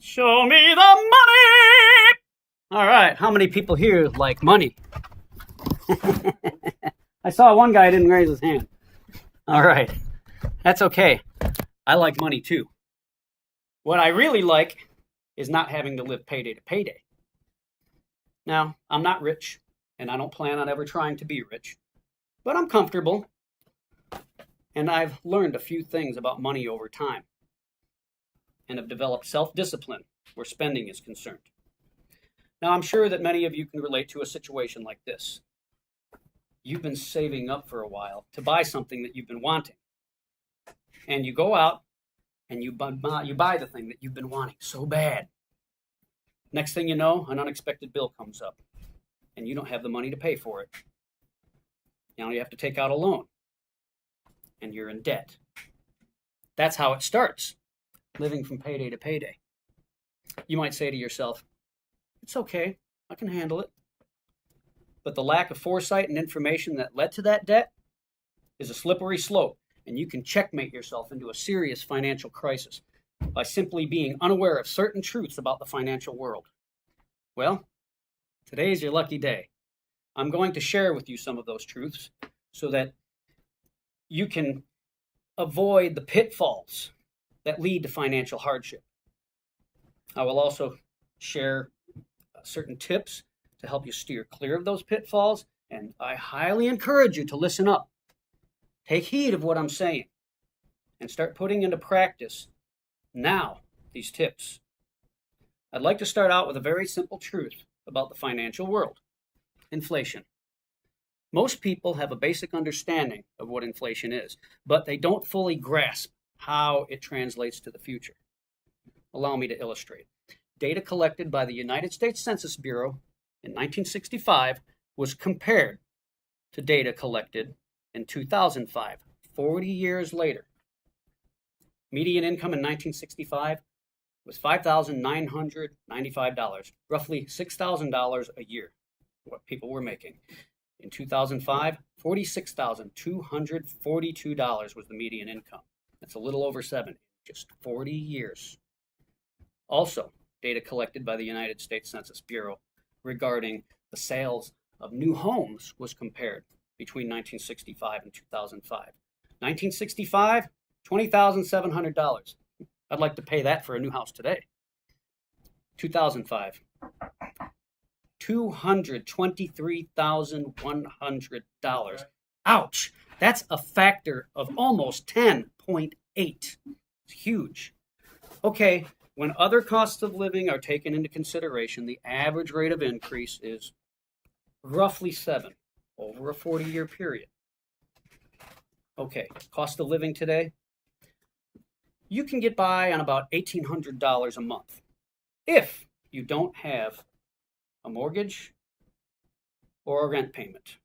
Show me the money! All right, how many people here like money? I saw one guy didn't raise his hand. All right, that's okay. I like money too. What I really like is not having to live payday to payday. Now, I'm not rich, and I don't plan on ever trying to be rich, but I'm comfortable, and I've learned a few things about money over time, and have developed self-discipline where spending is concerned. Now, I'm sure that many of you can relate to a situation like this. You've been saving up for a while to buy something that you've been wanting, and you go out and you buy the thing that you've been wanting so bad. Next thing you know, an unexpected bill comes up, and you don't have the money to pay for it. Now you have to take out a loan, and you're in debt. That's how it starts, living from payday to payday. You might say to yourself, it's okay, I can handle it. But the lack of foresight and information that led to that debt is a slippery slope, and you can checkmate yourself into a serious financial crisis by simply being unaware of certain truths about the financial world. Well, today is your lucky day. I'm going to share with you some of those truths so that you can avoid the pitfalls that lead to financial hardship. I will also share certain tips to help you steer clear of those pitfalls, and I highly encourage you to listen up. Take heed of what I'm saying and start putting into practice now these tips. I'd like to start out with a very simple truth about the financial world: inflation. Most people have a basic understanding of what inflation is, but they don't fully grasp how it translates to the future. Allow me to illustrate. Data collected by the United States Census Bureau in 1965 was compared to data collected in 2005, 40 years later. Median income in 1965 was $5,995, roughly $6,000 a year, what people were making. In 2005, $46,242 was the median income. That's a little over 70, just 40 years. Also, data collected by the United States Census Bureau regarding the sales of new homes was compared between 1965 and 2005. 1965, $20,700. I'd like to pay that for a new house today. 2005, $223,100. Ouch! That's a factor of almost 10.8. It's huge. Okay, when other costs of living are taken into consideration, the average rate of increase is roughly 7 over a 40-year period. Okay, cost of living today, you can get by on about $1,800 a month if you don't have a mortgage or a rent payment.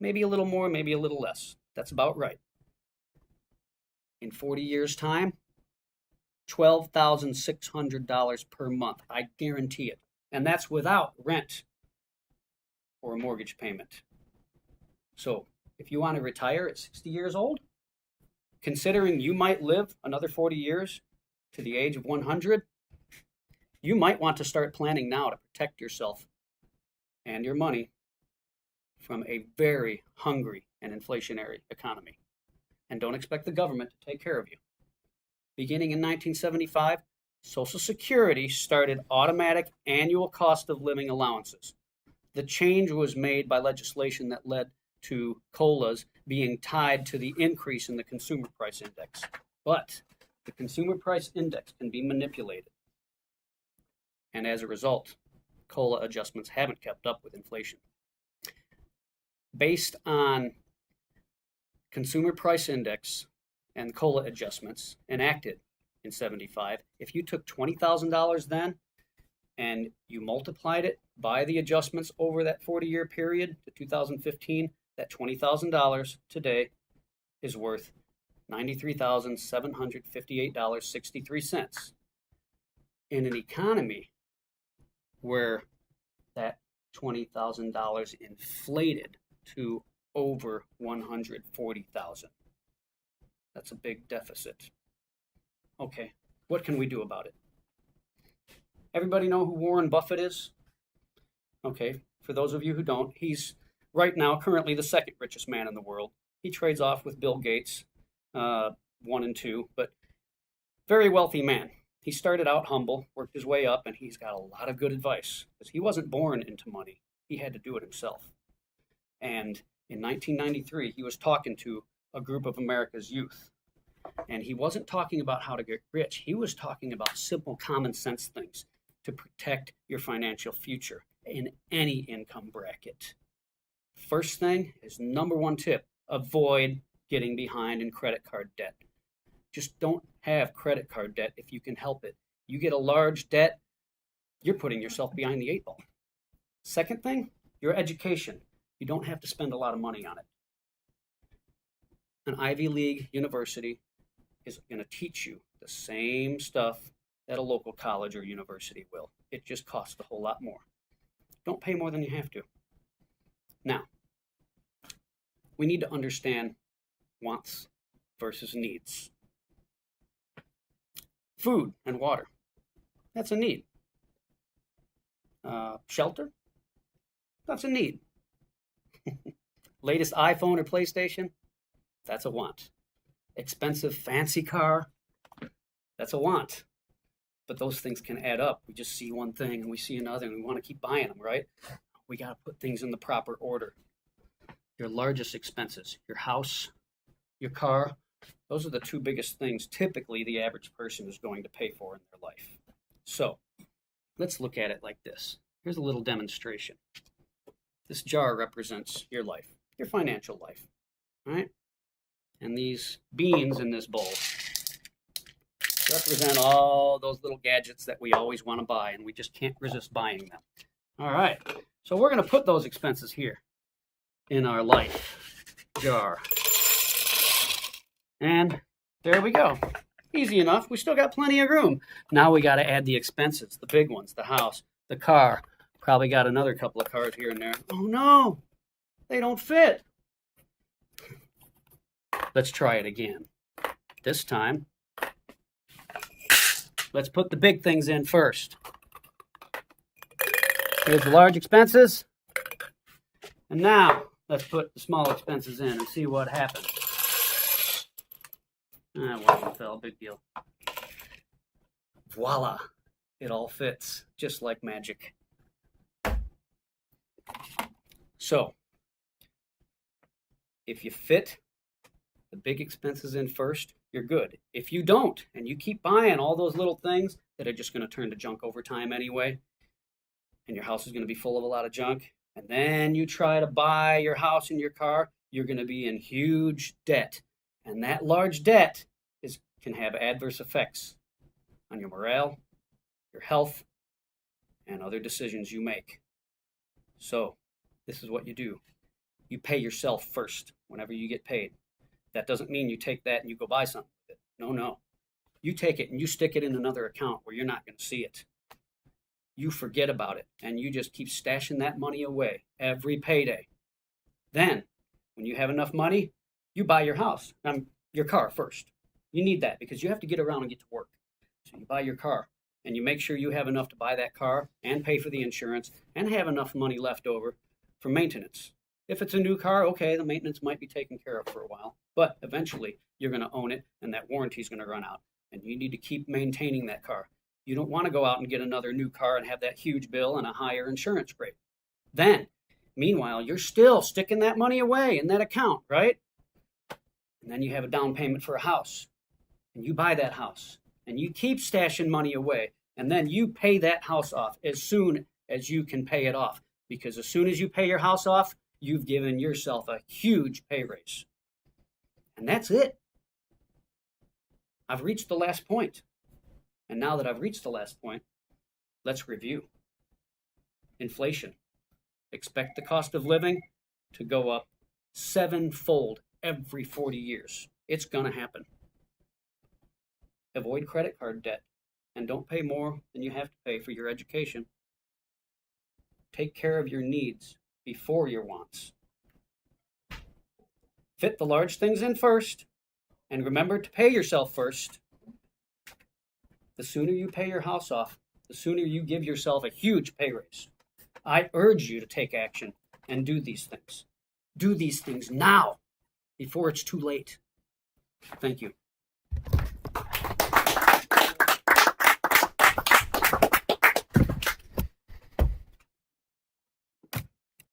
Maybe a little more, maybe a little less. That's about right. In 40 years' time, $12,600 per month. I guarantee it. And that's without rent or a mortgage payment. So if you want to retire at 60 years old, considering you might live another 40 years to the age of 100, you might want to start planning now to protect yourself and your money from a very hungry and inflationary economy. And don't expect the government to take care of you. Beginning in 1975, Social Security started automatic annual cost of living allowances. The change was made by legislation that led to COLAs being tied to the increase in the Consumer Price Index. But the Consumer Price Index can be manipulated. And as a result, COLA adjustments haven't kept up with inflation. Based on Consumer Price Index and COLA adjustments enacted in 75, if you took $20,000 then and you multiplied it by the adjustments over that 40-year period to 2015, that $20,000 today is worth $93,758.63 in an economy where that $20,000 inflated to over $140,000. That's a big deficit. Okay, what can we do about it? Everybody know who Warren Buffett is? Okay, for those of you who don't, he's right now currently the second richest man in the world. He trades off with Bill Gates, 1 and 2, but very wealthy man. He started out humble, worked his way up, and he's got a lot of good advice because he wasn't born into money. He had to do it himself. And in 1993, he was talking to a group of America's youth. And he wasn't talking about how to get rich. He was talking about simple common sense things to protect your financial future in any income bracket. First thing is number one tip, avoid getting behind in credit card debt. Just don't have credit card debt if you can help it. You get a large debt, you're putting yourself behind the 8 ball. Second thing, your education. You don't have to spend a lot of money on it. An Ivy League university is going to teach you the same stuff that a local college or university will. It just costs a whole lot more. Don't pay more than you have to. Now, we need to understand wants versus needs. Food and water, that's a need. Shelter, that's a need. Latest iPhone or PlayStation, that's a want. Expensive fancy car, that's a want. But those things can add up. We just see one thing and we see another and we want to keep buying them, right? We got to put things in the proper order. Your largest expenses, your house, your car, those are the two biggest things typically the average person is going to pay for in their life. So let's look at it like this. Here's a little demonstration. This jar represents your life, your financial life, all right? And these beans in this bowl represent all those little gadgets that we always want to buy, and we just can't resist buying them. All right, so we're going to put those expenses here in our life jar. And there we go. Easy enough. We still got plenty of room. Now we got to add the expenses, the big ones, the house, the car. Probably got another couple of cars here and there. Oh no, they don't fit. Let's try it again. This time, let's put the big things in first. Here's the large expenses. And now, let's put the small expenses in and see what happens. One fell, big deal. Voila, it all fits, just like magic. So, if you fit the big expenses in first, you're good. If you don't, and you keep buying all those little things that are just going to turn to junk over time anyway, and your house is going to be full of a lot of junk, and then you try to buy your house and your car, you're going to be in huge debt. And that large debt can have adverse effects on your morale, your health, and other decisions you make. So, this is what you do. You pay yourself first whenever you get paid. That doesn't mean you take that and you go buy something with it. No. You take it and you stick it in another account where you're not going to see it. You forget about it and you just keep stashing that money away every payday. Then, when you have enough money, you buy your house, your car first. You need that because you have to get around and get to work. So you buy your car and you make sure you have enough to buy that car and pay for the insurance and have enough money left over for maintenance. If it's a new car, okay, the maintenance might be taken care of for a while, but eventually you're going to own it and that warranty is going to run out and you need to keep maintaining that car. You don't want to go out and get another new car and have that huge bill and a higher insurance rate. Then, meanwhile, you're still sticking that money away in that account, right? And then you have a down payment for a house and you buy that house and you keep stashing money away and then you pay that house off as soon as you can pay it off. Because as soon as you pay your house off, you've given yourself a huge pay raise. And that's it. I've reached the last point. And now that I've reached the last point, let's review. Inflation. Expect the cost of living to go up 7-fold every 40 years. It's going to happen. Avoid credit card debt and don't pay more than you have to pay for your education. Take care of your needs before your wants. Fit the large things in first, and remember to pay yourself first. The sooner you pay your house off, the sooner you give yourself a huge pay raise. I urge you to take action and do these things. Do these things now before it's too late. Thank you.